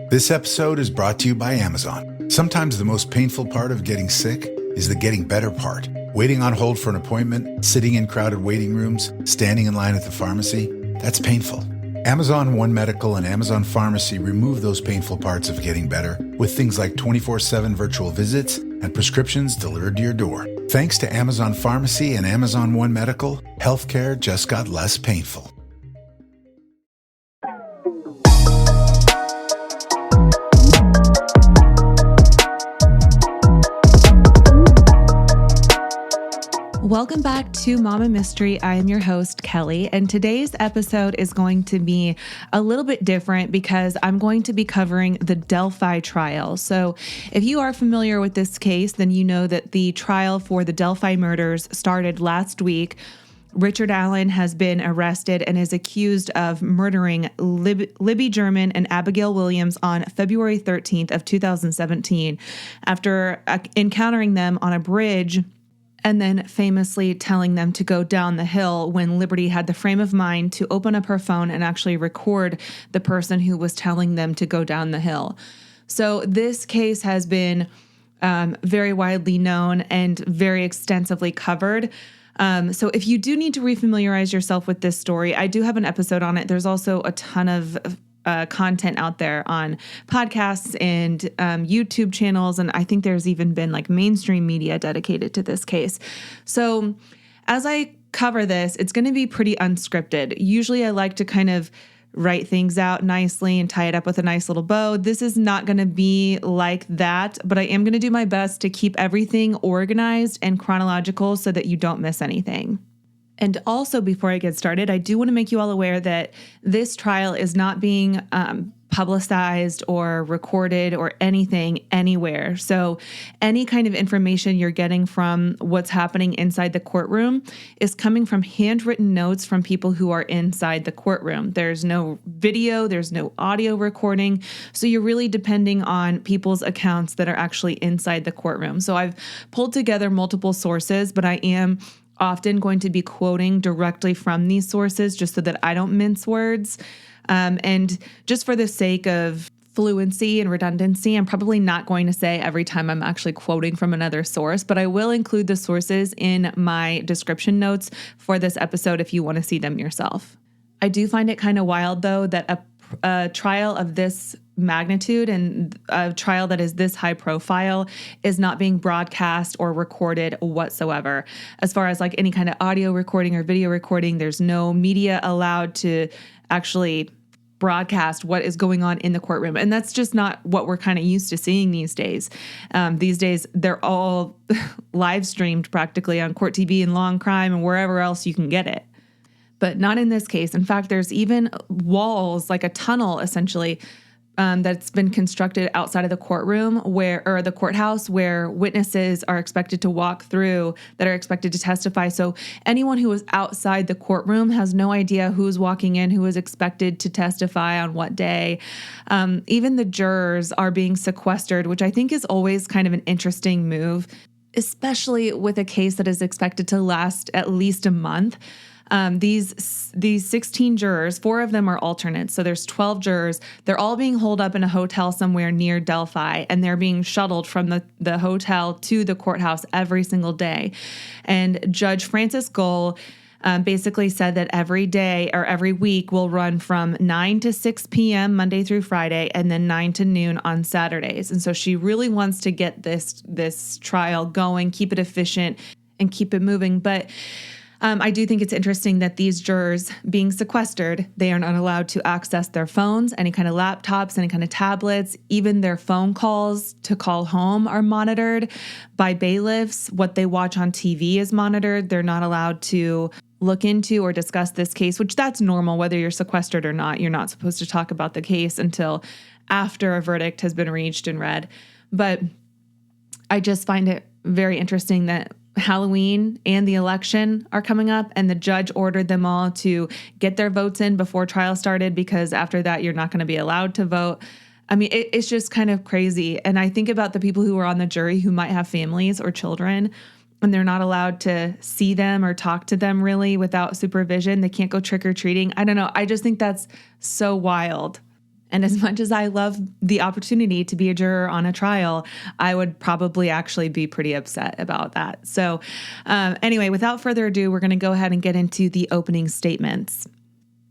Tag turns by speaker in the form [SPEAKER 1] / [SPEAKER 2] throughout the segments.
[SPEAKER 1] This episode is brought to you by Amazon. Sometimes the most painful part of getting sick is the getting better part. Waiting on hold for an appointment, sitting in crowded waiting rooms, standing in line at the pharmacy, that's painful. Amazon One Medical and Amazon Pharmacy remove those painful parts of getting better with things like 24/7 virtual visits and prescriptions delivered to your door. Thanks to Amazon Pharmacy and Amazon One Medical, healthcare just got less painful.
[SPEAKER 2] Welcome back to Mama Mystery. I am your host, Kelly, and today's episode is going to be a little bit different because I'm going to be covering the Delphi trial. So if you are familiar with this case, then you know that the trial for the Delphi murders started last week. Richard Allen has been arrested and is accused of murdering Libby German and Abigail Williams on February 13th of 2017 after encountering them on a bridge and then famously telling them to go down the hill when Liberty had the frame of mind to open up her phone and actually record the person who was telling them to go down the hill. So this case has been very widely known and very extensively covered. So if you do need to refamiliarize yourself with this story, I do have an episode on it. There's also a ton of content out there on podcasts and YouTube channels. And I think there's even been like mainstream media dedicated to this case. So as I cover this, it's going to be pretty unscripted. Usually I like to kind of write things out nicely and tie it up with a nice little bow. This is not going to be like that, but I am going to do my best to keep everything organized and chronological so that you don't miss anything. And also, before I get started, I do want to make you all aware that this trial is not being publicized or recorded or anything anywhere. So any kind of information you're getting from what's happening inside the courtroom is coming from handwritten notes from people who are inside the courtroom. There's no video, there's no audio recording. So you're really depending on people's accounts that are actually inside the courtroom. So I've pulled together multiple sources, but I am often going to be quoting directly from these sources just so that I don't mince words. And just for the sake of fluency and redundancy, I'm probably not going to say every time I'm actually quoting from another source, but I will include the sources in my description notes for this episode if you want to see them yourself. I do find it kind of wild, though, that a trial of this magnitude and a trial that is this high profile is not being broadcast or recorded whatsoever. As far as like any kind of audio recording or video recording, there's no media allowed to actually broadcast what is going on in the courtroom. And that's just not what we're kind of used to seeing these days. These days, they're all live streamed practically on Court TV and Law and Crime and wherever else you can get it. But not in this case. In fact, there's even walls, like a tunnel essentially, that's been constructed outside of the courtroom or the courthouse where witnesses are expected to walk through that are expected to testify. So anyone who is outside the courtroom has no idea who's walking in, who is expected to testify on what day. Even the jurors are being sequestered, which I think is always kind of an interesting move, especially with a case that is expected to last at least a month. These 16 jurors, 4 of them are alternates. So there's 12 jurors. They're all being holed up in a hotel somewhere near Delphi, and they're being shuttled from the hotel to the courthouse every single day. And Judge Francis Gull basically said that every day or every week will run from 9 to 6 p.m. Monday through Friday, and then 9 to noon on Saturdays. And so she really wants to get this trial going, keep it efficient, and keep it moving. But I do think it's interesting that these jurors being sequestered, they are not allowed to access their phones, any kind of laptops, any kind of tablets, even their phone calls to call home are monitored by bailiffs. What they watch on TV is monitored. They're not allowed to look into or discuss this case, which that's normal, whether you're sequestered or not. You're not supposed to talk about the case until after a verdict has been reached and read. But I just find it very interesting that Halloween and the election are coming up, and the judge ordered them all to get their votes in before trial started because after that, you're not going to be allowed to vote. I mean, it's just kind of crazy. And I think about the people who are on the jury who might have families or children, and they're not allowed to see them or talk to them really without supervision. They can't go trick-or-treating. I don't know. I just think that's so wild. And as much as I love the opportunity to be a juror on a trial, I would probably actually be pretty upset about that. So anyway, without further ado, we're going to go ahead and get into the opening statements.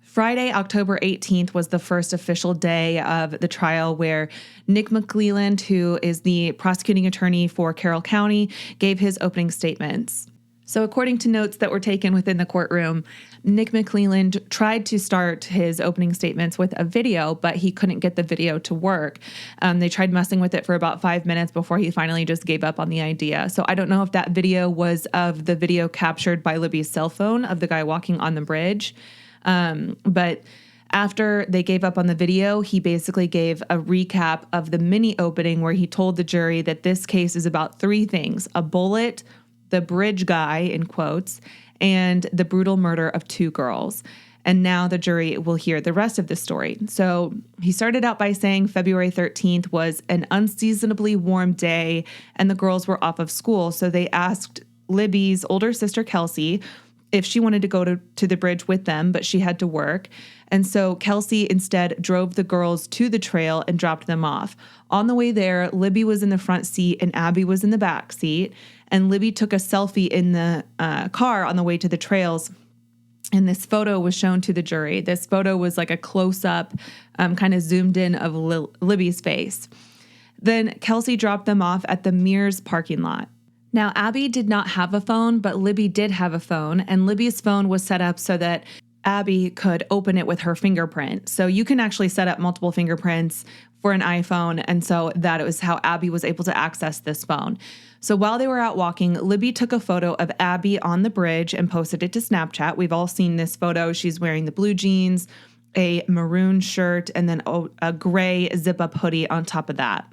[SPEAKER 2] Friday, October 18th was the first official day of the trial where Nick McClelland, who is the prosecuting attorney for Carroll County, gave his opening statements. So according to notes that were taken within the courtroom, Nick McClelland tried to start his opening statements with a video, but he couldn't get the video to work. They tried messing with it for about 5 minutes before he finally just gave up on the idea. So I don't know if that video was of the video captured by Libby's cell phone of the guy walking on the bridge. But after they gave up on the video, he basically gave a recap of the mini opening where he told the jury that this case is about three things: a bullet, the bridge guy, in quotes, and the brutal murder of two girls. And now the jury will hear the rest of the story. So he started out by saying February 13th was an unseasonably warm day and the girls were off of school. So they asked Libby's older sister, Kelsey, if she wanted to go to the bridge with them, but she had to work. And so Kelsey instead drove the girls to the trail and dropped them off. On the way there, Libby was in the front seat and Abby was in the back seat. And Libby took a selfie in the car on the way to the trails. And this photo was shown to the jury. This photo was like a close-up, kind of zoomed in of Libby's face. Then Kelsey dropped them off at the Mears parking lot. Now, Abby did not have a phone, but Libby did have a phone, and Libby's phone was set up so that Abby could open it with her fingerprint. So you can actually set up multiple fingerprints for an iPhone, and so that was how Abby was able to access this phone. So while they were out walking, Libby took a photo of Abby on the bridge and posted it to Snapchat. We've all seen this photo. She's wearing the blue jeans, a maroon shirt, and then a gray zip-up hoodie on top of that.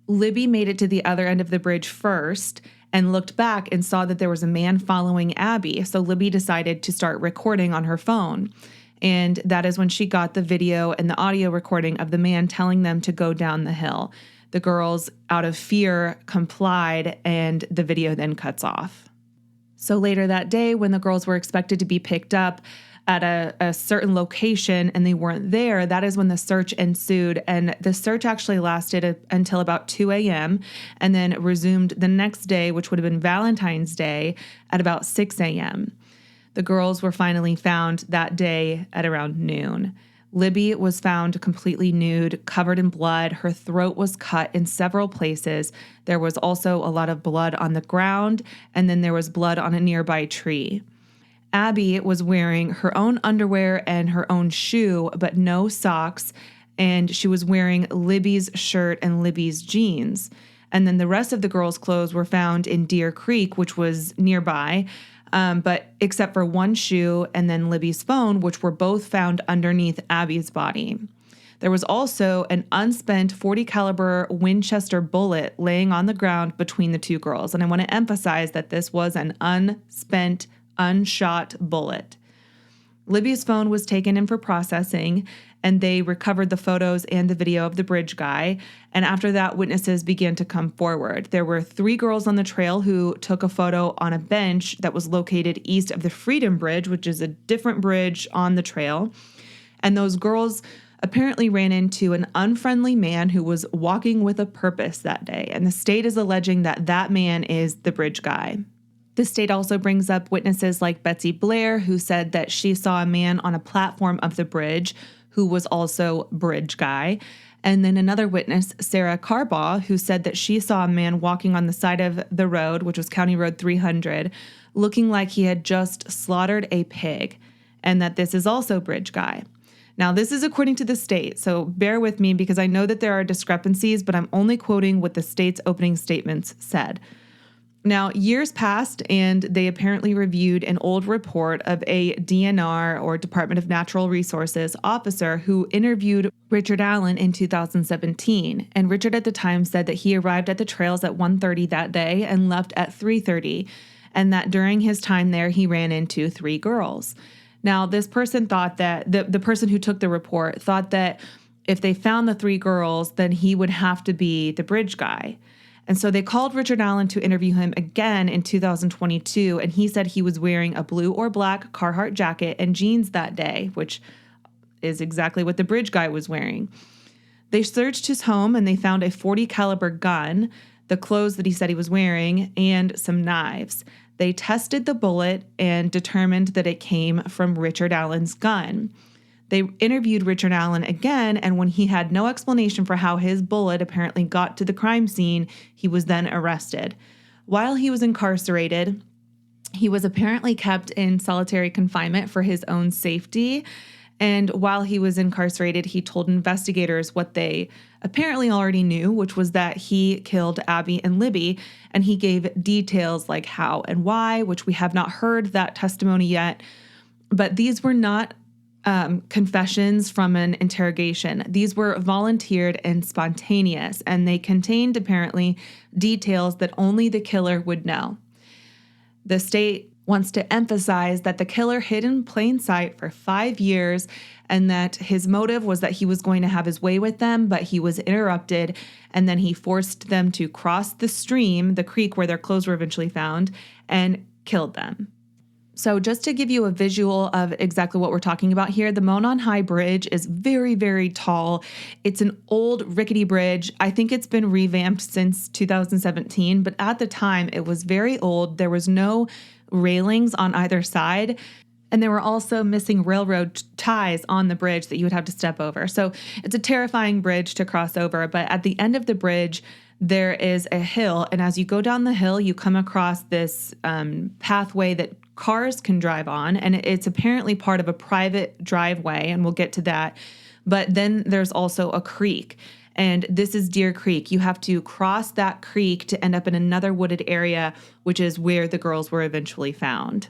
[SPEAKER 2] Libby made it to the other end of the bridge first and looked back and saw that there was a man following Abby. So Libby decided to start recording on her phone. And that is when she got the video and the audio recording of the man telling them to go down the hill. The girls, out of fear, complied, and the video then cuts off. So later that day, when the girls were expected to be picked up at a certain location and they weren't there, that is when the search ensued. And the search actually lasted until about 2 a.m. and then resumed the next day, which would have been Valentine's Day, at about 6 a.m. The girls were finally found that day at around noon. Libby was found completely nude, covered in blood. Her throat was cut in several places. There was also a lot of blood on the ground, and then there was blood on a nearby tree. Abby was wearing her own underwear and her own shoe, but no socks, and she was wearing Libby's shirt and Libby's jeans. And then the rest of the girls' clothes were found in Deer Creek, which was nearby, but except for one shoe and then Libby's phone, which were both found underneath Abby's body. There was also an unspent .40 caliber Winchester bullet laying on the ground between the two girls. And I want to emphasize that this was an unspent, unshot bullet. Libby's phone was taken in for processing, and they recovered the photos and the video of the bridge guy. And after that, witnesses began to come forward. There were 3 girls on the trail who took a photo on a bench that was located east of the Freedom Bridge, which is a different bridge on the trail. And those girls apparently ran into an unfriendly man who was walking with a purpose that day. And the state is alleging that that man is the bridge guy. The state also brings up witnesses like Betsy Blair, who said that she saw a man on a platform of the bridge who was also bridge guy. And then another witness, Sarah Carbaugh, who said that she saw a man walking on the side of the road, which was County Road 300, looking like he had just slaughtered a pig, and that this is also bridge guy. Now, this is according to the state, so bear with me because I know that there are discrepancies, but I'm only quoting what the state's opening statements said. Now, years passed, and they apparently reviewed an old report of a DNR, or Department of Natural Resources, officer who interviewed Richard Allen in 2017. And Richard at the time said that he arrived at the trails at 1:30 that day and left at 3:30, and that during his time there, he ran into 3 girls. Now, this person thought that, the person who took the report thought that if they found the 3 girls, then he would have to be the bridge guy. And so they called Richard Allen to interview him again in 2022, and he said he was wearing a blue or black Carhartt jacket and jeans that day, which is exactly what the bridge guy was wearing. They searched his home and they found a .40 caliber gun, the clothes that he said he was wearing, and some knives. They tested the bullet and determined that it came from Richard Allen's gun. They interviewed Richard Allen again, and when he had no explanation for how his bullet apparently got to the crime scene, he was then arrested. While he was incarcerated, he was apparently kept in solitary confinement for his own safety. And while he was incarcerated, he told investigators what they apparently already knew, which was that he killed Abby and Libby. And he gave details like how and why, which we have not heard that testimony yet. But these were not confessions from an interrogation. These were volunteered and spontaneous, and they contained apparently details that only the killer would know. The state wants to emphasize that the killer hid in plain sight for 5 years and that his motive was that he was going to have his way with them, but he was interrupted, and then he forced them to cross the stream, the creek where their clothes were eventually found, and killed them. So just to give you a visual of exactly what we're talking about here, the Monon High Bridge is very, very tall. It's an old rickety bridge. I think it's been revamped since 2017, but at the time it was very old. There was no railings on either side, and there were also missing railroad ties on the bridge that you would have to step over. So it's a terrifying bridge to cross over, but at the end of the bridge, there is a hill, and as you go down the hill, you come across this pathway that cars can drive on, and it's apparently part of a private driveway, and we'll get to that. But then there's also a creek, and this is Deer Creek. You have to cross that creek to end up in another wooded area, which is where the girls were eventually found.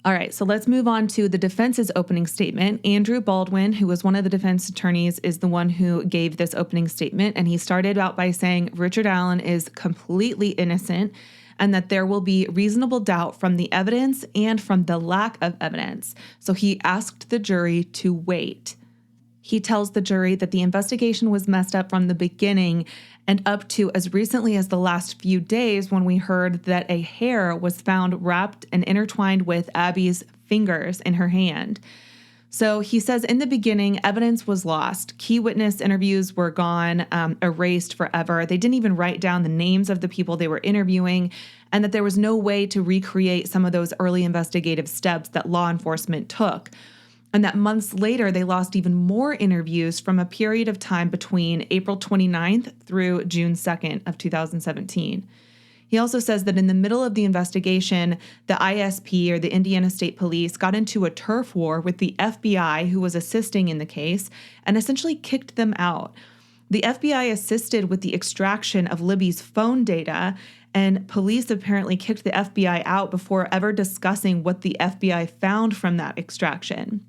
[SPEAKER 2] All right, so let's move on to the defense's opening statement. Andrew Baldwin, who was one of the defense attorneys, is the one who gave this opening statement, and he started out by saying Richard Allen is completely innocent and that there will be reasonable doubt from the evidence and from the lack of evidence. So he asked the jury to wait. He tells the jury that the investigation was messed up from the beginning and up to as recently as the last few days when we heard that a hair was found wrapped and intertwined with Abby's fingers in her hand. So he says in the beginning, evidence was lost. Key witness interviews were gone, erased forever. They didn't even write down the names of the people they were interviewing, and that there was no way to recreate some of those early investigative steps that law enforcement took. And that months later, they lost even more interviews from a period of time between April 29th through June 2nd of 2017. He also says that in the middle of the investigation, the ISP, or the Indiana State Police, got into a turf war with the FBI, who was assisting in the case, and essentially kicked them out. The FBI assisted with the extraction of Libby's phone data, and police apparently kicked the FBI out before ever discussing what the FBI found from that extraction.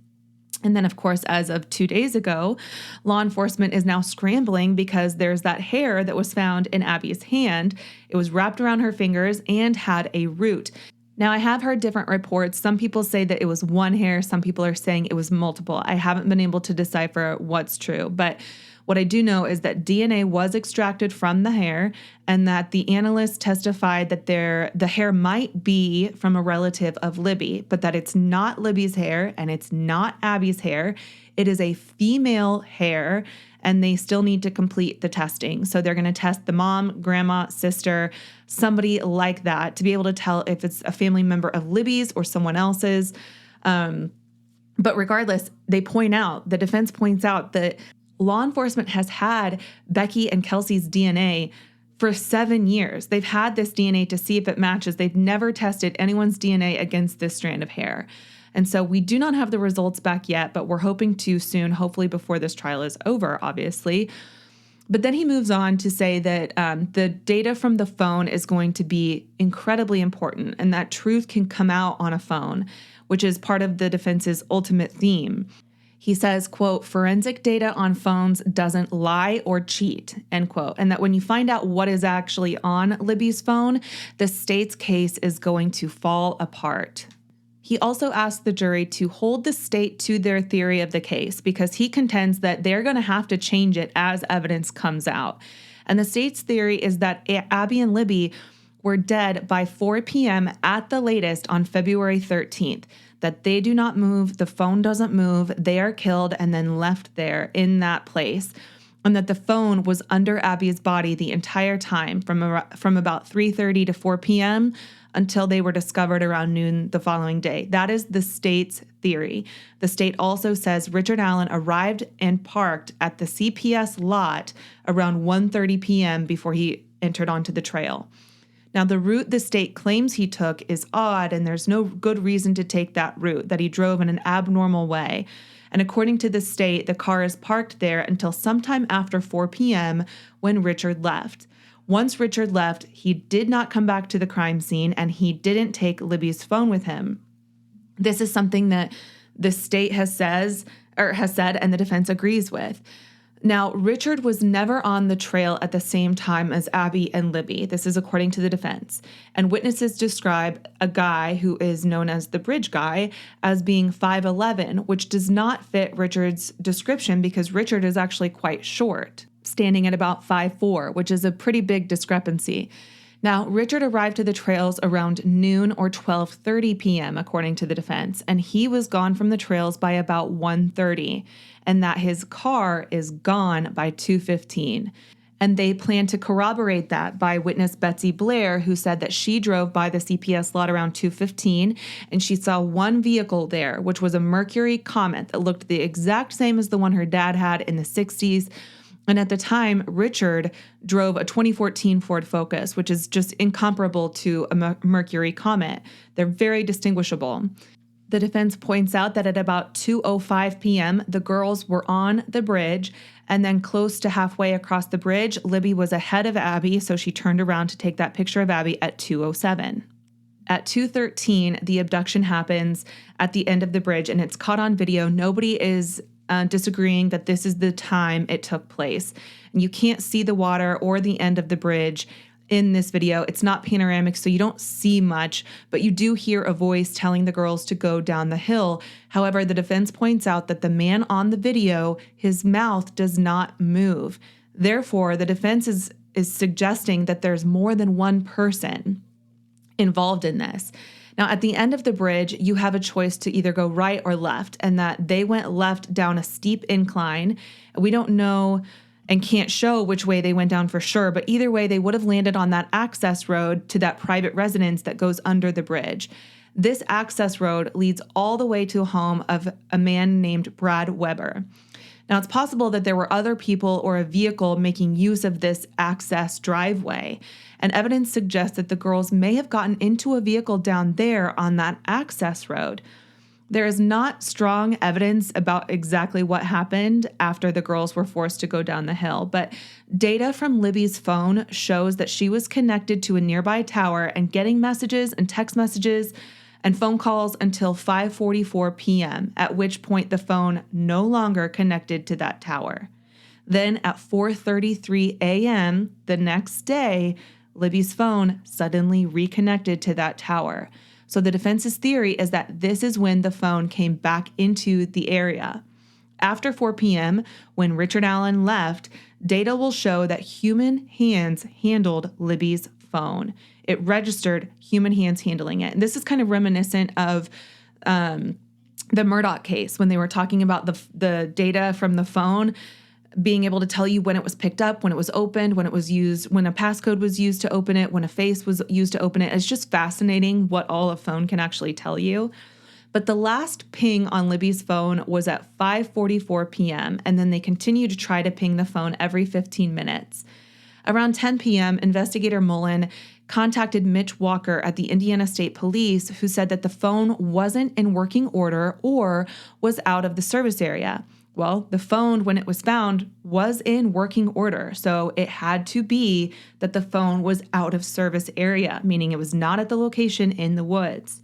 [SPEAKER 2] And then, of course, as of 2 days ago, law enforcement is now scrambling because there's that hair that was found in Abby's hand. It was wrapped around her fingers and had a root. Now, I have heard different reports. Some people say that it was one hair. Some people are saying it was multiple. I haven't been able to decipher what's true. But what I do know is that DNA was extracted from the hair and that the analysts testified that the hair might be from a relative of Libby, but that it's not Libby's hair and it's not Abby's hair. It is a female hair, and they still need to complete the testing. So they're going to test the mom, grandma, sister, somebody like that to be able to tell if it's a family member of Libby's or someone else's. But regardless, the defense points out that law enforcement has had Becky and Kelsey's DNA for 7 years. They've had this DNA to see if it matches. They've never tested anyone's DNA against this strand of hair. And so we do not have the results back yet, but we're hoping to soon, hopefully before this trial is over, obviously. But then he moves on to say that the data from the phone is going to be incredibly important and that truth can come out on a phone, which is part of the defense's ultimate theme. He says, quote, forensic data on phones doesn't lie or cheat, end quote. And that when you find out what is actually on Libby's phone, the state's case is going to fall apart. He also asked the jury to hold the state to their theory of the case because he contends that they're going to have to change it as evidence comes out. And the state's theory is that Abby and Libby were dead by 4 p.m. at the latest on February 13th. That they do not move, the phone doesn't move, they are killed and then left there in that place. and that the phone was under Abby's body the entire time from about 3:30 to 4 p.m. until they were discovered around noon the following day. That is the state's theory. The state also says Richard Allen arrived and parked at the CPS lot around 1:30 p.m. before he entered onto the trail. Now, the route the state claims he took is odd, and there's no good reason to take that route, that he drove in an abnormal way. And according to the state, the car is parked there until sometime after 4 p.m. when Richard left. Once Richard left, he did not come back to the crime scene, and he didn't take Libby's phone with him. This is something that the state has said, and the defense agrees with. Now, Richard was never on the trail at the same time as Abby and Libby. This is according to the defense. And witnesses describe a guy who is known as the bridge guy as being 5'11", which does not fit Richard's description because Richard is actually quite short, standing at about 5'4", which is a pretty big discrepancy. Now, Richard arrived to the trails around noon or 12:30 p.m., according to the defense, and he was gone from the trails by about 1:30, and that his car is gone by 2:15. And they plan to corroborate that by witness Betsy Blair, who said that she drove by the CPS lot around 2:15, and she saw one vehicle there, which was a Mercury Comet that looked the exact same as the one her dad had in the 60s. And at the time, Richard drove a 2014 Ford Focus, which is just incomparable to a Mercury Comet. They're very distinguishable. The defense points out that at about 2:05 p.m., the girls were on the bridge, and then close to halfway across the bridge, Libby was ahead of Abby, so she turned around to take that picture of Abby at 2:07. At 2:13, the abduction happens at the end of the bridge, and it's caught on video. Nobody is disagreeing that this is the time it took place. And you can't see the water or the end of the bridge in this video. It's not panoramic, so you don't see much, but you do hear a voice telling the girls to go down the hill. However, the defense points out that the man on the video, his mouth does not move. Therefore, the defense is suggesting that there's more than one person involved in this. Now, at the end of the bridge, you have a choice to either go right or left, and that they went left down a steep incline. We don't know and can't show which way they went down for sure, but either way, they would have landed on that access road to that private residence that goes under the bridge. This access road leads all the way to a home of a man named Brad Weber. Now, it's possible that there were other people or a vehicle making use of this access driveway, and evidence suggests that the girls may have gotten into a vehicle down there on that access road. There is not strong evidence about exactly what happened after the girls were forced to go down the hill, but data from Libby's phone shows that she was connected to a nearby tower and getting messages and text messages and phone calls until 5:44 p.m., at which point the phone no longer connected to that tower. Then at 4:33 a.m. the next day, Libby's phone suddenly reconnected to that tower. So the defense's theory is that this is when the phone came back into the area. After 4 p.m., when Richard Allen left, data will show that human hands handled Libby's phone. It registered human hands handling it. And this is kind of reminiscent of the Murdaugh case when they were talking about the data from the phone being able to tell you when it was picked up, when it was opened, when it was used, when a passcode was used to open it, when a face was used to open it. It's just fascinating what all a phone can actually tell you. But the last ping on Libby's phone was at 5:44 p.m., and then they continued to try to ping the phone every 15 minutes. Around 10 p.m., investigator Mullen contacted Mitch Walker at the Indiana State Police, who said that the phone wasn't in working order or was out of the service area. Well, the phone, when it was found, was in working order, so it had to be that the phone was out of service area, meaning it was not at the location in the woods.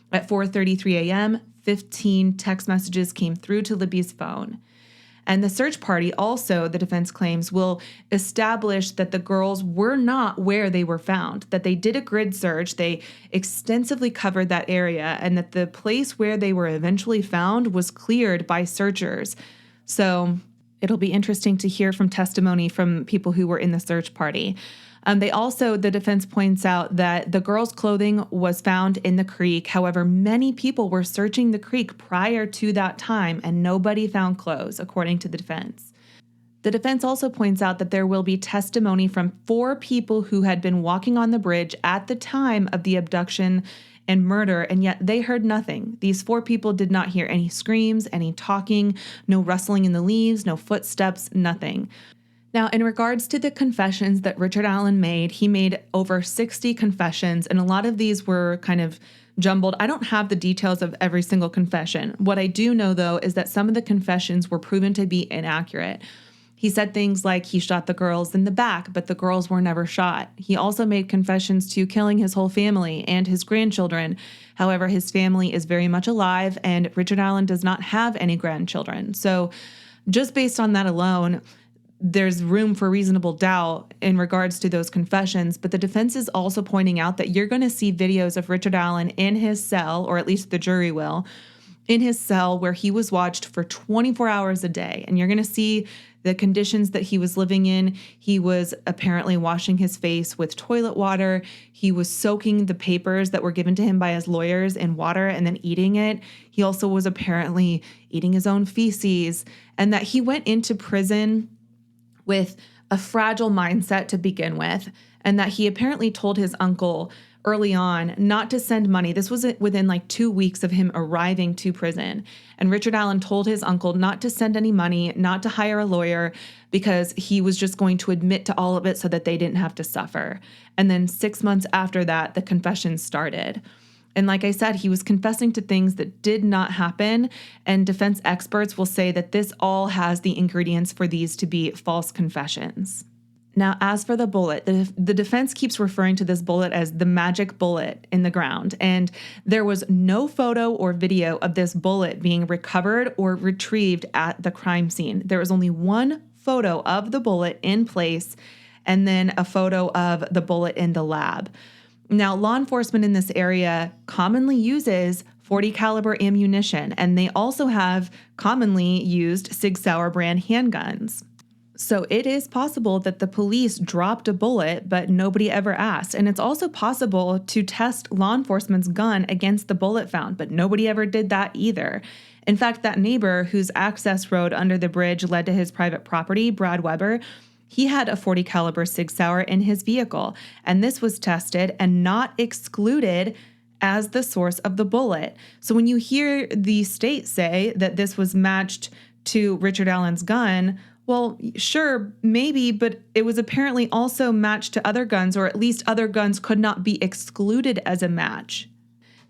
[SPEAKER 2] At 4:33 a.m., 15 text messages came through to Libby's phone. And the search party also, the defense claims, will establish that the girls were not where they were found, that they did a grid search, they extensively covered that area, and that the place where they were eventually found was cleared by searchers. So it'll be interesting to hear from testimony from people who were in the search party. The defense points out that the girls' clothing was found in the creek. However, many people were searching the creek prior to that time, and nobody found clothes, according to the defense. The defense also points out that there will be testimony from 4 people who had been walking on the bridge at the time of the abduction and murder, and yet they heard nothing. These 4 people did not hear any screams, any talking, no rustling in the leaves, no footsteps, nothing. Now, in regards to the confessions that Richard Allen made, he made over 60 confessions, and a lot of these were kind of jumbled. I don't have the details of every single confession. What I do know, though, is that some of the confessions were proven to be inaccurate. He said things like he shot the girls in the back, but the girls were never shot. He also made confessions to killing his whole family and his grandchildren. However, his family is very much alive, and Richard Allen does not have any grandchildren. So just based on that alone, there's room for reasonable doubt in regards to those confessions, but the defense is also pointing out that you're going to see videos of Richard Allen in his cell, or at least the jury will, in his cell where he was watched for 24 hours a day. And you're going to see the conditions that he was living in. He was apparently washing his face with toilet water. He was soaking the papers that were given to him by his lawyers in water and then eating it. He also was apparently eating his own feces, and that he went into prison with a fragile mindset to begin with, and that he apparently told his uncle early on not to send money. This was within like 2 weeks of him arriving to prison. And Richard Allen told his uncle not to send any money, not to hire a lawyer, because he was just going to admit to all of it so that they didn't have to suffer. And then 6 months after that, the confessions started. And like I said, he was confessing to things that did not happen, and defense experts will say that this all has the ingredients for these to be false confessions. Now, as for the bullet, the defense keeps referring to this bullet as the magic bullet in the ground, and there was no photo or video of this bullet being recovered or retrieved at the crime scene. There was only one photo of the bullet in place, and then a photo of the bullet in the lab. Now, law enforcement in this area commonly uses .40 caliber ammunition, and they also have commonly used Sig Sauer brand handguns. So it is possible that the police dropped a bullet, but nobody ever asked. And it's also possible to test law enforcement's gun against the bullet found, but nobody ever did that either. In fact, that neighbor whose access road under the bridge led to his private property, Brad Weber, he had a .40 caliber Sig Sauer in his vehicle, and this was tested and not excluded as the source of the bullet. So when you hear the state say that this was matched to Richard Allen's gun, well, sure, maybe, but it was apparently also matched to other guns, or at least other guns could not be excluded as a match.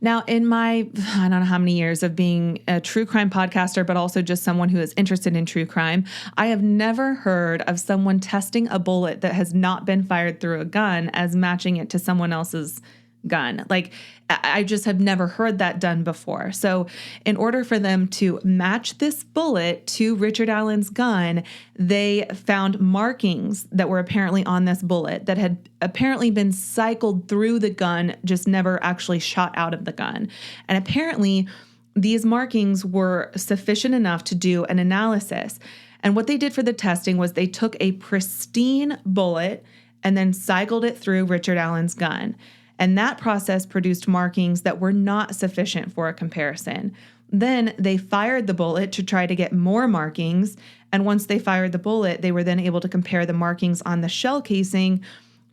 [SPEAKER 2] Now, in my, I don't know how many years of being a true crime podcaster, but also just someone who is interested in true crime, I have never heard of someone testing a bullet that has not been fired through a gun as matching it to someone else's gun. Like, I just have never heard that done before. So in order for them to match this bullet to Richard Allen's gun, they found markings that were apparently on this bullet that had apparently been cycled through the gun, just never actually shot out of the gun. And apparently these markings were sufficient enough to do an analysis. And what they did for the testing was they took a pristine bullet and then cycled it through Richard Allen's gun. And that process produced markings that were not sufficient for a comparison. Then they fired the bullet to try to get more markings. And once they fired the bullet, they were then able to compare the markings on the shell casing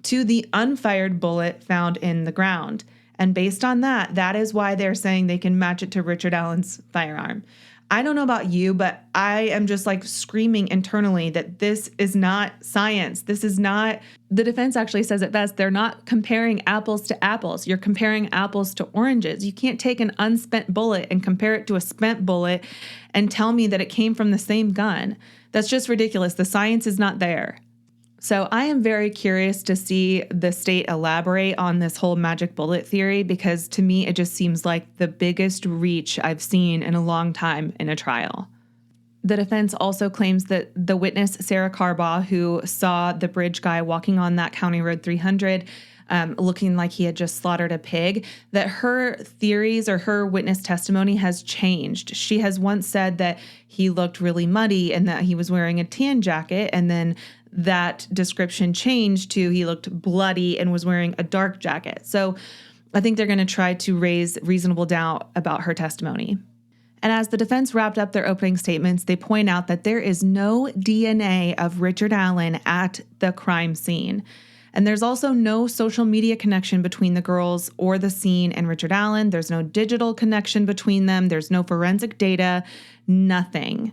[SPEAKER 2] to the unfired bullet found in the ground. And based on that, that is why they're saying they can match it to Richard Allen's firearm. I don't know about you, but I am just like screaming internally that this is not science. This is not, the defense actually says it best. They're not comparing apples to apples. You're comparing apples to oranges. You can't take an unspent bullet and compare it to a spent bullet and tell me that it came from the same gun. That's just ridiculous. The science is not there. So I am very curious to see the state elaborate on this whole magic bullet theory, because to me, it just seems like the biggest reach I've seen in a long time in a trial. The defense also claims that the witness, Sarah Carbaugh, who saw the bridge guy walking on that County Road 300, looking like he had just slaughtered a pig, that her theories or her witness testimony has changed. She has once said that he looked really muddy and that he was wearing a tan jacket, and then that description changed to he looked bloody and was wearing a dark jacket. So I think they're going to try to raise reasonable doubt about her testimony. And as the defense wrapped up their opening statements, they point out that there is no DNA of Richard Allen at the crime scene. And there's also no social media connection between the girls or the scene and Richard Allen. There's no digital connection between them. There's no forensic data, nothing.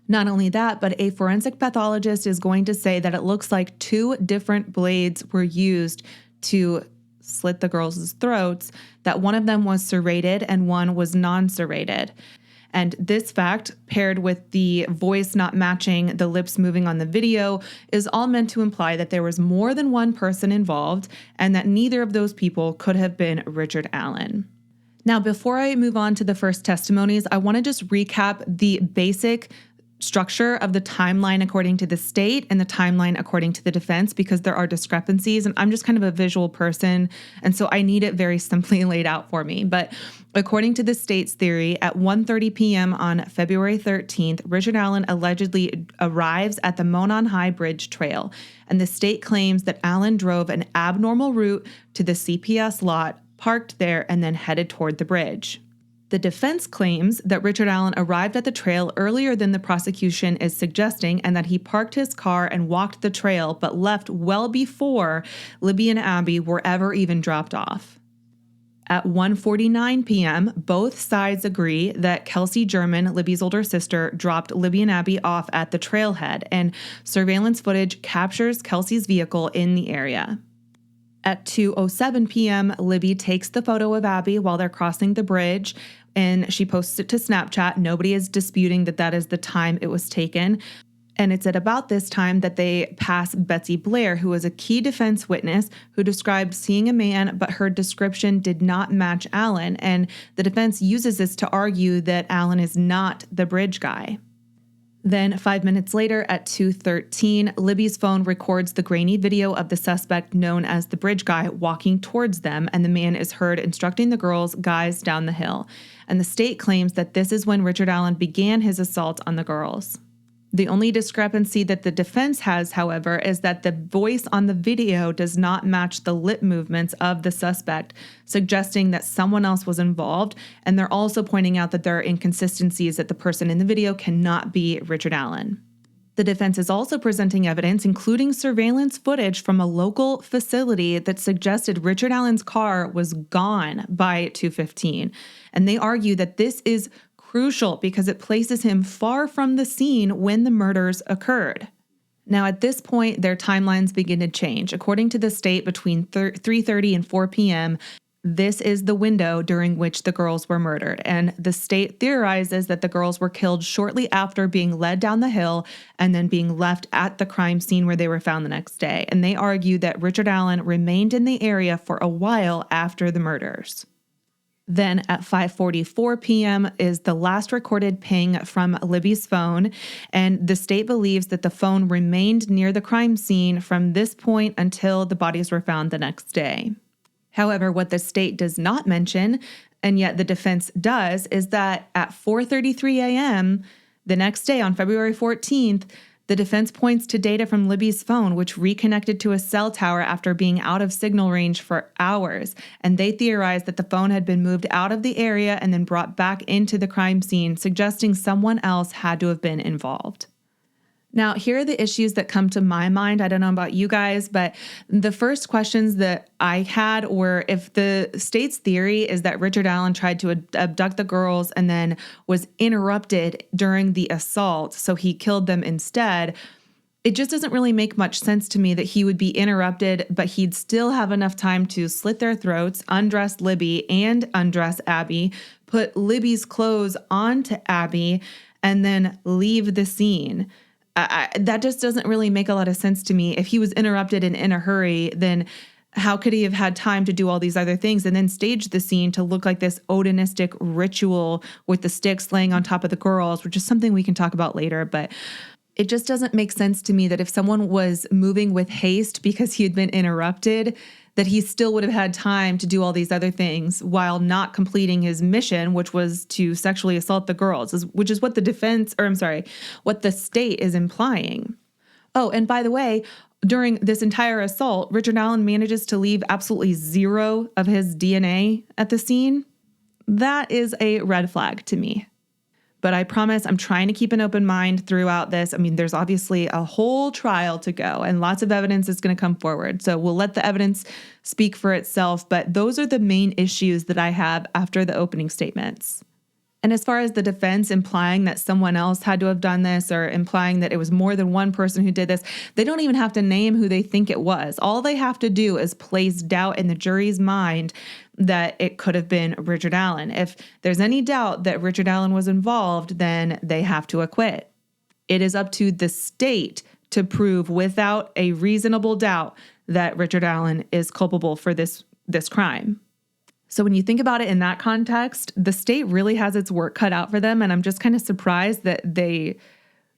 [SPEAKER 2] Not only that, but a forensic pathologist is going to say that it looks like 2 different blades were used to slit the girls' throats, that one of them was serrated and one was non-serrated. And this fact, paired with the voice not matching the lips moving on the video, is all meant to imply that there was more than one person involved and that neither of those people could have been Richard Allen. Now, before I move on to the first testimonies, I want to just recap the basic structure of the timeline according to the state and the timeline according to the defense, because there are discrepancies, and I'm just kind of a visual person, and so I need it very simply laid out for me. But according to the state's theory, at 1:30 p.m. on February 13th, Richard Allen allegedly arrives at the Monon High Bridge Trail, and the state claims that Allen drove an abnormal route to the CPS lot, parked there, and then headed toward the bridge. The defense claims that Richard Allen arrived at the trail earlier than the prosecution is suggesting, and that he parked his car and walked the trail, but left well before Libby and Abby were ever even dropped off. At 1:49 p.m., both sides agree that Kelsey German, Libby's older sister, dropped Libby and Abby off at the trailhead, and surveillance footage captures Kelsey's vehicle in the area. At 2:07 p.m., Libby takes the photo of Abby while they're crossing the bridge, and she posts it to Snapchat. Nobody is disputing that that is the time it was taken. And it's at about this time that they pass Betsy Blair, who was a key defense witness who described seeing a man, but her description did not match Allen. And the defense uses this to argue that Allen is not the bridge guy. Then 5 minutes later at 2:13, Libby's phone records the grainy video of the suspect known as the bridge guy walking towards them, and the man is heard instructing the girls, guys, down the hill. And the state claims that this is when Richard Allen began his assault on the girls. The only discrepancy that the defense has, however, is that the voice on the video does not match the lip movements of the suspect, suggesting that someone else was involved. And they're also pointing out that there are inconsistencies, that the person in the video cannot be Richard Allen. The defense is also presenting evidence, including surveillance footage from a local facility that suggested Richard Allen's car was gone by 2:15. And they argue that this is crucial because it places him far from the scene when the murders occurred. Now, at this point, their timelines begin to change. According to the state, between 3:30 and 4 p.m., this is the window during which the girls were murdered. And the state theorizes that the girls were killed shortly after being led down the hill and then being left at the crime scene where they were found the next day. And they argue that Richard Allen remained in the area for a while after the murders. Then at 5:44 p.m. is the last recorded ping from Libby's phone, and the state believes that the phone remained near the crime scene from this point until the bodies were found the next day. However, what the state does not mention, and yet the defense does, is that at 4:33 a.m. the next day on February 14th, the defense points to data from Libby's phone, which reconnected to a cell tower after being out of signal range for hours. And they theorize that the phone had been moved out of the area and then brought back into the crime scene, suggesting someone else had to have been involved. Now, here are the issues that come to my mind. I don't know about you guys, but the first questions that I had were, if the state's theory is that Richard Allen tried to abduct the girls and then was interrupted during the assault, so he killed them instead, it just doesn't really make much sense to me that he would be interrupted, but he'd still have enough time to slit their throats, undress Libby and undress Abby, put Libby's clothes onto Abby, and then leave the scene. That just doesn't really make a lot of sense to me. If he was interrupted and in a hurry, then how could he have had time to do all these other things and then stage the scene to look like this Odinistic ritual with the sticks laying on top of the girls, which is something we can talk about later. But it just doesn't make sense to me that if someone was moving with haste because he had been interrupted, that he still would have had time to do all these other things while not completing his mission, which was to sexually assault the girls, which is what what the state is implying. Oh, and by the way, during this entire assault, Richard Allen manages to leave absolutely zero of his DNA at the scene. That is a red flag to me. But I promise I'm trying to keep an open mind throughout this. I mean, there's obviously a whole trial to go and lots of evidence is going to come forward. So we'll let the evidence speak for itself. But those are the main issues that I have after the opening statements. And as far as the defense implying that someone else had to have done this or implying that it was more than one person who did this, they don't even have to name who they think it was. All they have to do is place doubt in the jury's mind that it could have been Richard Allen. If there's any doubt that Richard Allen was involved, then they have to acquit. It is up to the state to prove without a reasonable doubt that Richard Allen is culpable for this crime. So when you think about it in that context, the state really has its work cut out for them. And I'm just kind of surprised that they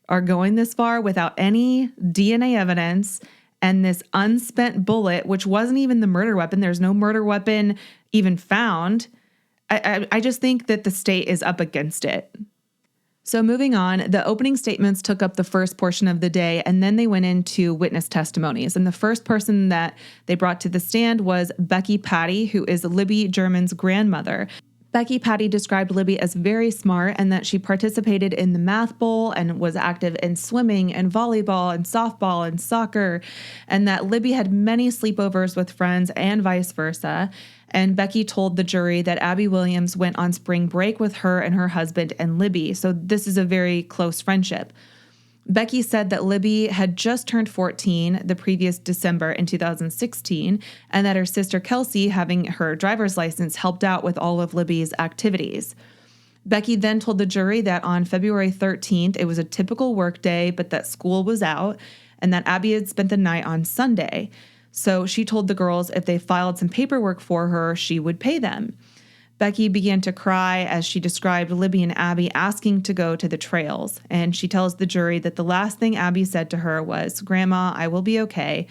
[SPEAKER 2] are going this far without any DNA evidence and this unspent bullet, which wasn't even the murder weapon. There's no murder weapon even found. I just think that the state is up against it. So moving on, the opening statements took up the first portion of the day, and then they went into witness testimonies. And the first person that they brought to the stand was Becky Patty, who is Libby German's grandmother. Becky Patty described Libby as very smart and that she participated in the math bowl and was active in swimming and volleyball and softball and soccer, and that Libby had many sleepovers with friends and vice versa. And Becky told the jury that Abby Williams went on spring break with her and her husband and Libby. So this is a very close friendship. Becky said that Libby had just turned 14 the previous December in 2016, and that her sister Kelsey, having her driver's license, helped out with all of Libby's activities. Becky then told the jury that on February 13th, it was a typical work day, but that school was out, and that Abby had spent the night on Sunday. So she told the girls if they filed some paperwork for her, she would pay them. Becky began to cry as she described Libby and Abby asking to go to the trails. And she tells the jury that the last thing Abby said to her was, "Grandma, I will be okay."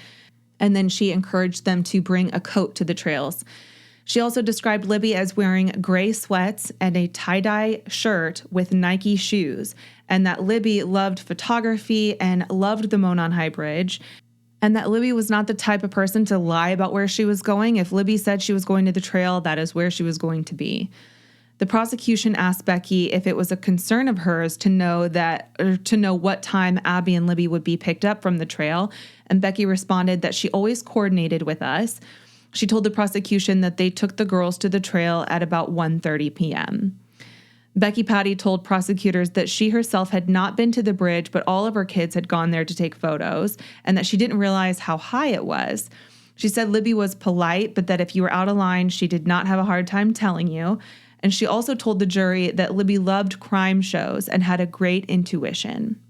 [SPEAKER 2] And then she encouraged them to bring a coat to the trails. She also described Libby as wearing gray sweats and a tie-dye shirt with Nike shoes, and that Libby loved photography and loved the Monon High Bridge, and that Libby was not the type of person to lie about where she was going. If Libby said she was going to the trail, that is where she was going to be. The prosecution asked Becky if it was a concern of hers to know what time Abby and Libby would be picked up from the trail, and Becky responded that she always coordinated with us. She told the prosecution that they took the girls to the trail at about 1:30 p.m. Becky Patty told prosecutors that she herself had not been to the bridge, but all of her kids had gone there to take photos, and that she didn't realize how high it was. She said Libby was polite, but that if you were out of line, she did not have a hard time telling you. And she also told the jury that Libby loved crime shows and had a great intuition.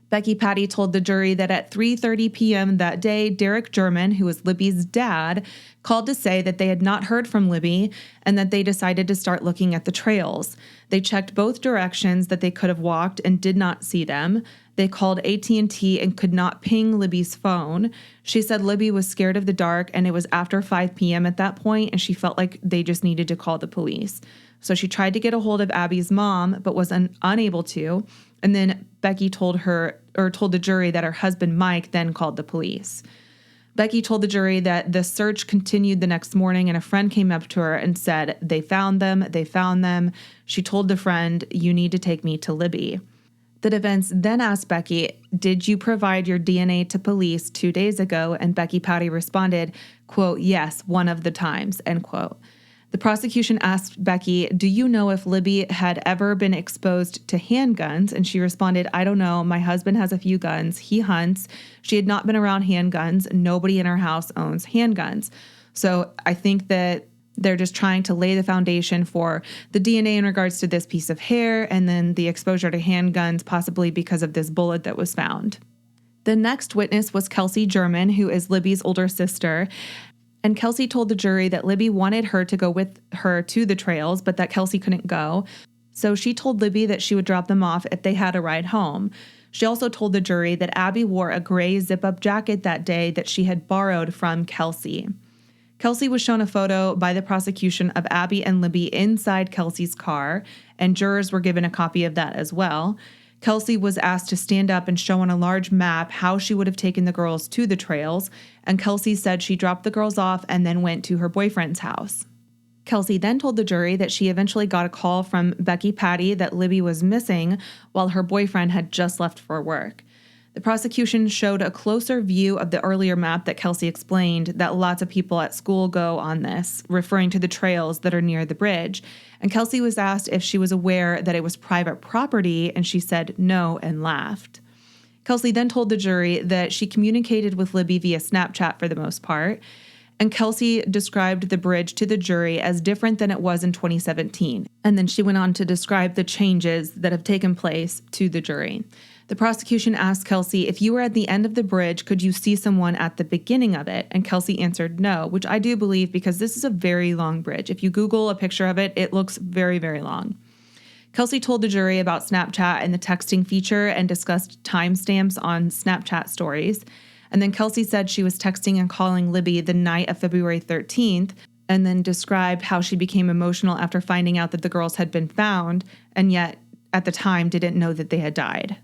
[SPEAKER 2] Becky Patty told the jury that at 3:30 p.m. that day, Derek German, who was Libby's dad, called to say that they had not heard from Libby and that they decided to start looking at the trails. They checked both directions that they could have walked and did not see them. They called AT&T and could not ping Libby's phone. She said Libby was scared of the dark and it was after 5 p.m. at that point, and she felt like they just needed to call the police. So she tried to get a hold of Abby's mom, but was unable to. And then Becky told the jury that her husband, Mike, then called the police. Becky told the jury that the search continued the next morning, and a friend came up to her and said, "They found them, they found them." She told the friend, "You need to take me to Libby." The defense then asked Becky, "Did you provide your DNA to police 2 days ago?" And Becky Patty responded, quote, "Yes, one of the times," end quote. The prosecution asked Becky, "Do you know if Libby had ever been exposed to handguns?" And she responded, "I don't know. My husband has a few guns. He hunts. She had not been around handguns. Nobody in her house owns handguns." So I think that they're just trying to lay the foundation for the DNA in regards to this piece of hair and then the exposure to handguns, possibly because of this bullet that was found. The next witness was Kelsey German, who is Libby's older sister. And Kelsey told the jury that Libby wanted her to go with her to the trails, but that Kelsey couldn't go. So she told Libby that she would drop them off if they had a ride home. She also told the jury that Abby wore a gray zip-up jacket that day that she had borrowed from Kelsey. Kelsey was shown a photo by the prosecution of Abby and Libby inside Kelsey's car, and jurors were given a copy of that as well. Kelsey was asked to stand up and show on a large map how she would have taken the girls to the trails, and Kelsey said she dropped the girls off and then went to her boyfriend's house. Kelsey then told the jury that she eventually got a call from Becky Patty that Libby was missing while her boyfriend had just left for work. The prosecution showed a closer view of the earlier map that Kelsey explained that lots of people at school go on this, referring to the trails that are near the bridge. And Kelsey was asked if she was aware that it was private property, and she said no and laughed. Kelsey then told the jury that she communicated with Libby via Snapchat for the most part, and Kelsey described the bridge to the jury as different than it was in 2017. And then she went on to describe the changes that have taken place to the jury. The prosecution asked Kelsey, if you were at the end of the bridge, could you see someone at the beginning of it? And Kelsey answered no, which I do believe because this is a very long bridge. If you Google a picture of it, it looks very, very long. Kelsey told the jury about Snapchat and the texting feature and discussed timestamps on Snapchat stories. And then Kelsey said she was texting and calling Libby the night of February 13th, and then described how she became emotional after finding out that the girls had been found, and yet at the time didn't know that they had died.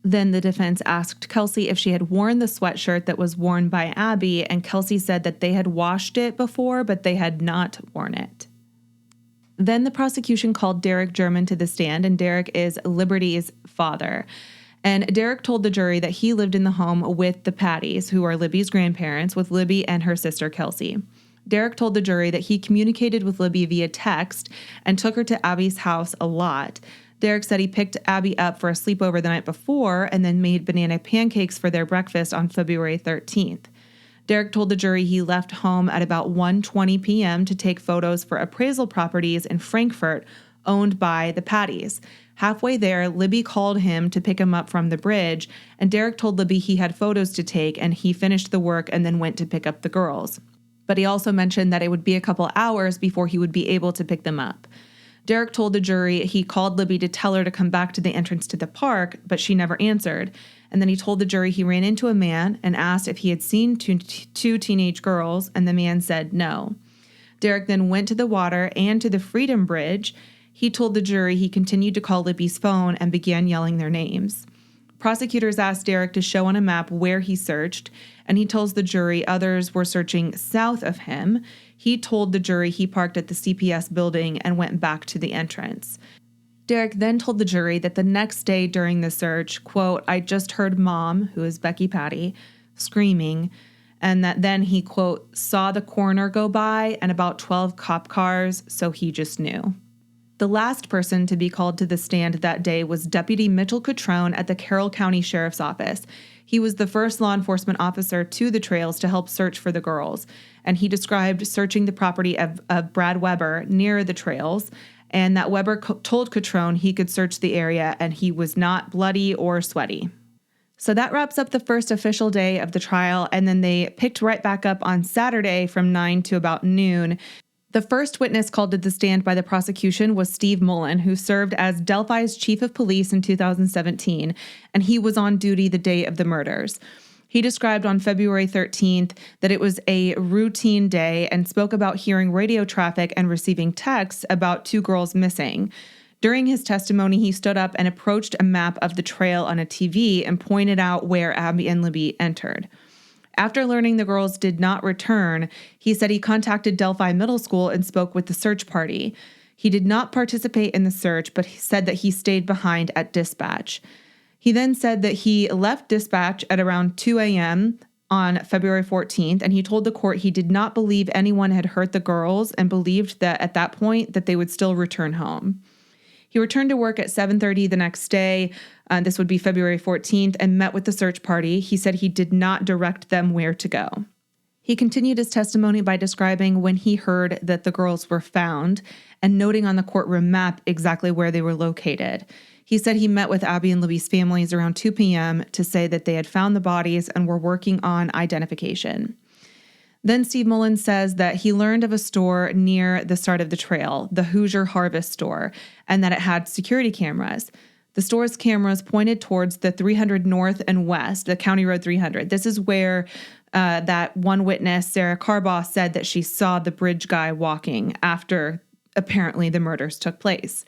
[SPEAKER 2] Then the defense asked Kelsey if she had worn the sweatshirt that was worn by Abby, and Kelsey said that they had washed it before, but they had not worn it. Then the prosecution called Derek German to the stand, and Derek is Liberty's father. And Derek told the jury that he lived in the home with the Pattys, who are Libby's grandparents, with Libby and her sister Kelsey. Derek told the jury that he communicated with Libby via text and took her to Abby's house a lot. Derek said he picked Abby up for a sleepover the night before and then made banana pancakes for their breakfast on February 13th. Derek told the jury he left home at about 1:20 p.m. to take photos for appraisal properties in Frankfurt owned by the Pattys. Halfway there, Libby called him to pick him up from the bridge, and Derek told Libby he had photos to take, and he finished the work and then went to pick up the girls. But he also mentioned that it would be a couple hours before he would be able to pick them up. Derek told the jury he called Libby to tell her to come back to the entrance to the park, but she never answered. And then he told the jury he ran into a man and asked if he had seen two teenage girls, and the man said no. Derek then went to the water and to the Freedom Bridge. He told the jury he continued to call Libby's phone and began yelling their names. Prosecutors asked Derek to show on a map where he searched, and he tells the jury others were searching south of him. He told the jury he parked at the CPS building and went back to the entrance. Derek then told the jury that the next day during the search, quote, I just heard Mom, who is Becky Patty, screaming, and that then he, quote, saw the coroner go by and about 12 cop cars, so he just knew. The last person to be called to the stand that day was Deputy Mitchell Catrone at the Carroll County Sheriff's Office. He was the first law enforcement officer to the trails to help search for the girls, and he described searching the property of Brad Weber near the trails, and that Weber told Catrone he could search the area and he was not bloody or sweaty. So that wraps up the first official day of the trial, and then they picked right back up on Saturday from 9 to about noon. The first witness called to the stand by the prosecution was Steve Mullen, who served as Delphi's chief of police in 2017, and he was on duty the day of the murders. He described on February 13th that it was a routine day and spoke about hearing radio traffic and receiving texts about two girls missing. During his testimony, he stood up and approached a map of the trail on a TV and pointed out where Abby and Libby entered. After learning the girls did not return, he said he contacted Delphi Middle School and spoke with the search party. He did not participate in the search, but he said that he stayed behind at dispatch. He then said that he left dispatch at around 2 a.m. on February 14th, and he told the court he did not believe anyone had hurt the girls and believed that at that point that they would still return home. He returned to work at 7:30 the next day, this would be February 14th, and met with the search party. He said he did not direct them where to go. He continued his testimony by describing when he heard that the girls were found and noting on the courtroom map exactly where they were located. He said he met with Abby and Libby's families around 2 p.m. to say that they had found the bodies and were working on identification. Then Steve Mullen says that he learned of a store near the start of the trail, the Hoosier Harvest store, and that it had security cameras. The store's cameras pointed towards the 300 North and West, the County Road 300. This is where that one witness, Sarah Carbaugh, said that she saw the bridge guy walking after apparently the murders took place.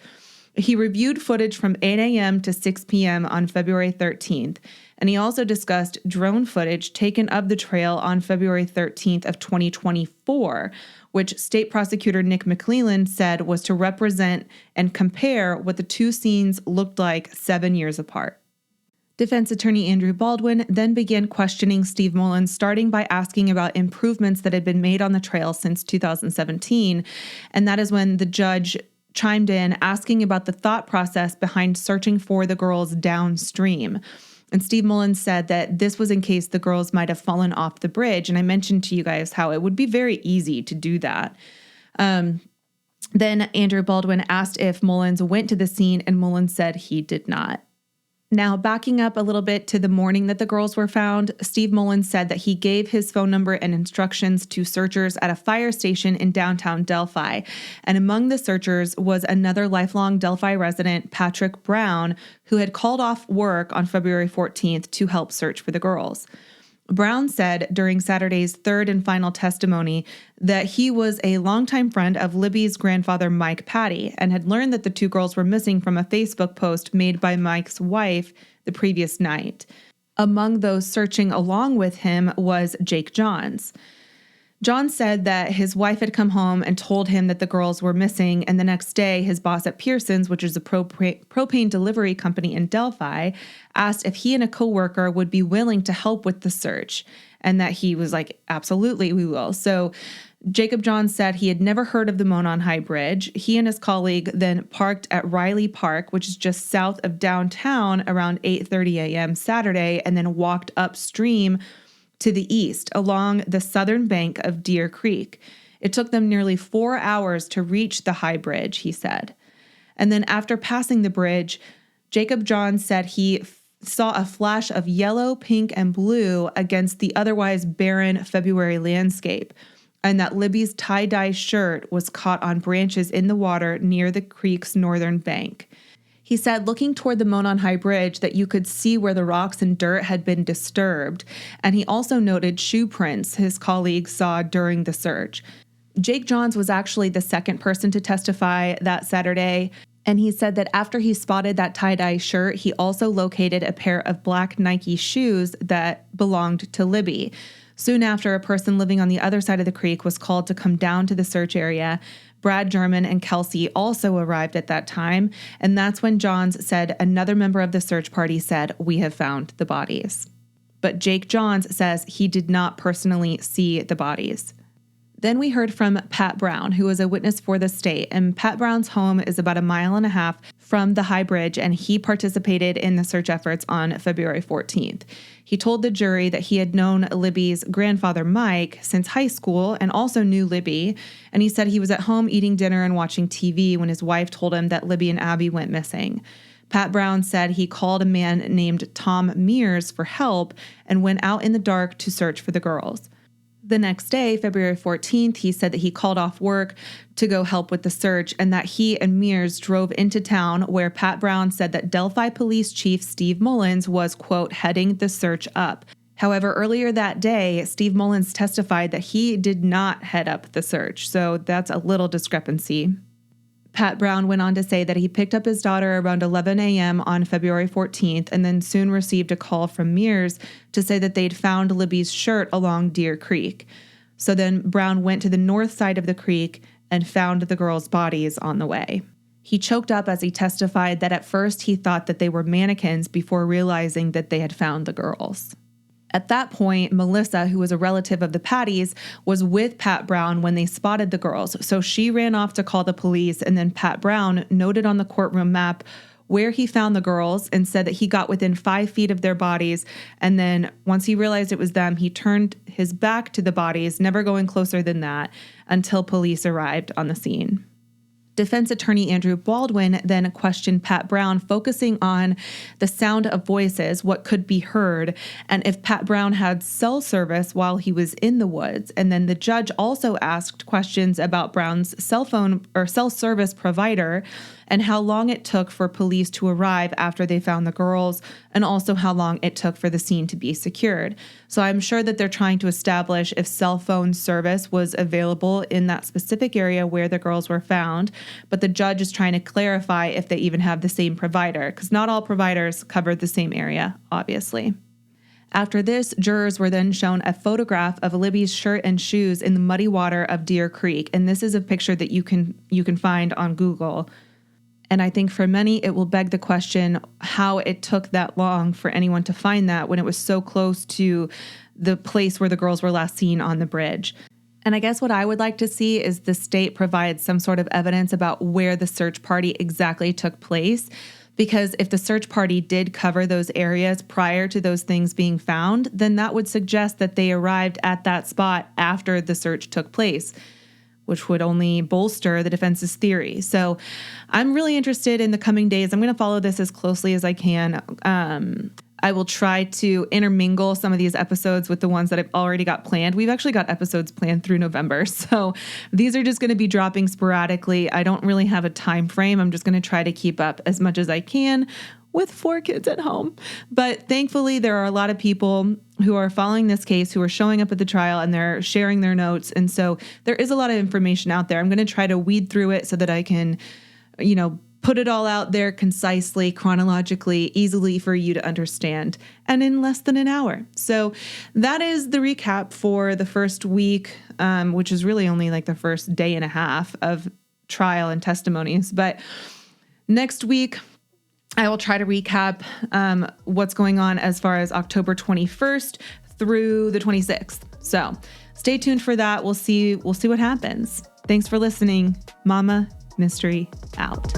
[SPEAKER 2] He reviewed footage from 8 a.m. to 6 p.m. on February 13th, and he also discussed drone footage taken of the trail on February 13th of 2024, which State Prosecutor Nick McClelland said was to represent and compare what the two scenes looked like 7 years apart. Defense attorney Andrew Baldwin then began questioning Steve Mullins, starting by asking about improvements that had been made on the trail since 2017, and that is when the judge chimed in asking about the thought process behind searching for the girls downstream. And Steve Mullins said that this was in case the girls might have fallen off the bridge. And I mentioned to you guys how it would be very easy to do that. Then Andrew Baldwin asked if Mullins went to the scene, and Mullins said he did not. Now, backing up a little bit to the morning that the girls were found, Steve Mullins said that he gave his phone number and instructions to searchers at a fire station in downtown Delphi. And among the searchers was another lifelong Delphi resident, Patrick Brown, who had called off work on February 14th to help search for the girls. Brown said during Saturday's third and final testimony that he was a longtime friend of Libby's grandfather, Mike Patty, and had learned that the two girls were missing from a Facebook post made by Mike's wife the previous night. Among those searching along with him was Jake Johns. John said that his wife had come home and told him that the girls were missing, and the next day his boss at Pearson's, which is a propane delivery company in Delphi, asked if he and a coworker would be willing to help with the search, and that he was like, absolutely, we will. So Jacob Johns said he had never heard of the Monon High Bridge. He and his colleague then parked at Riley Park, which is just south of downtown, around 8:30 a.m. Saturday, and then walked upstream to the east along the southern bank of Deer Creek. It took them nearly 4 hours to reach the high bridge, he said. And then after passing the bridge, Jacob Johns said he saw a flash of yellow, pink, and blue against the otherwise barren February landscape, and that Libby's tie-dye shirt was caught on branches in the water near the creek's northern bank. He said, looking toward the Monon High Bridge, that you could see where the rocks and dirt had been disturbed, and he also noted shoe prints his colleagues saw during the search. Jake Johns was actually the second person to testify that Saturday, and he said that after he spotted that tie-dye shirt, he also located a pair of black Nike shoes that belonged to Libby. Soon after, a person living on the other side of the creek was called to come down to the search area. Brad German and Kelsey also arrived at that time, and that's when Johns said another member of the search party said, "We have found the bodies." But Jake Johns says he did not personally see the bodies. Then we heard from Pat Brown, who was a witness for the state, and Pat Brown's home is about 1.5 miles from the High Bridge, and he participated in the search efforts on February 14th. He told the jury that he had known Libby's grandfather, Mike, since high school and also knew Libby, and he said he was at home eating dinner and watching TV when his wife told him that Libby and Abby went missing. Pat Brown said he called a man named Tom Mears for help and went out in the dark to search for the girls. The next day, February 14th, he said that he called off work to go help with the search and that he and Mears drove into town, where Pat Brown said that Delphi Police Chief Steve Mullins was, quote, heading the search up. However, earlier that day, Steve Mullins testified that he did not head up the search, so that's a little discrepancy. Pat Brown went on to say that he picked up his daughter around 11 a.m. on February 14th and then soon received a call from Mears to say that they'd found Libby's shirt along Deer Creek. So then Brown went to the north side of the creek and found the girls' bodies on the way. He choked up as he testified that at first he thought that they were mannequins before realizing that they had found the girls. At that point, Melissa, who was a relative of the Patties, was with Pat Brown when they spotted the girls. So she ran off to call the police, and then Pat Brown noted on the courtroom map where he found the girls and said that he got within 5 feet of their bodies. And then once he realized it was them, he turned his back to the bodies, never going closer than that until police arrived on the scene. Defense attorney Andrew Baldwin then questioned Pat Brown, focusing on the sound of voices, what could be heard, and if Pat Brown had cell service while he was in the woods. And then the judge also asked questions about Brown's cell phone or cell service provider, and how long it took for police to arrive after they found the girls, and also how long it took for the scene to be secured. So I'm sure that they're trying to establish if cell phone service was available in that specific area where the girls were found, but the judge is trying to clarify if they even have the same provider, because not all providers covered the same area, obviously. After this, jurors were then shown a photograph of Libby's shirt and shoes in the muddy water of Deer Creek, and this is a picture that you can find on Google. And I think for many, it will beg the question how it took that long for anyone to find that when it was so close to the place where the girls were last seen on the bridge. And I guess what I would like to see is the state provide some sort of evidence about where the search party exactly took place. Because if the search party did cover those areas prior to those things being found, then that would suggest that they arrived at that spot after the search took place, which would only bolster the defense's theory. So I'm really interested in the coming days. I'm going to follow this as closely as I can. I will try to intermingle some of these episodes with the ones that I've already got planned. We've actually got episodes planned through November, so these are just going to be dropping sporadically. I don't really have a time frame. I'm just going to try to keep up as much as I can with 4 kids at home. But thankfully, there are a lot of people who are following this case, who are showing up at the trial, and they're sharing their notes. And so there is a lot of information out there. I'm going to try to weed through it so that I can, put it all out there concisely, chronologically, easily for you to understand, and in less than an hour. So that is the recap for the first week, which is really only like the first day and a half of trial and testimonies. But next week, I will try to recap what's going on as far as October 21st through the 26th. So stay tuned for that. We'll see what happens. Thanks for listening. Mama Mystery out.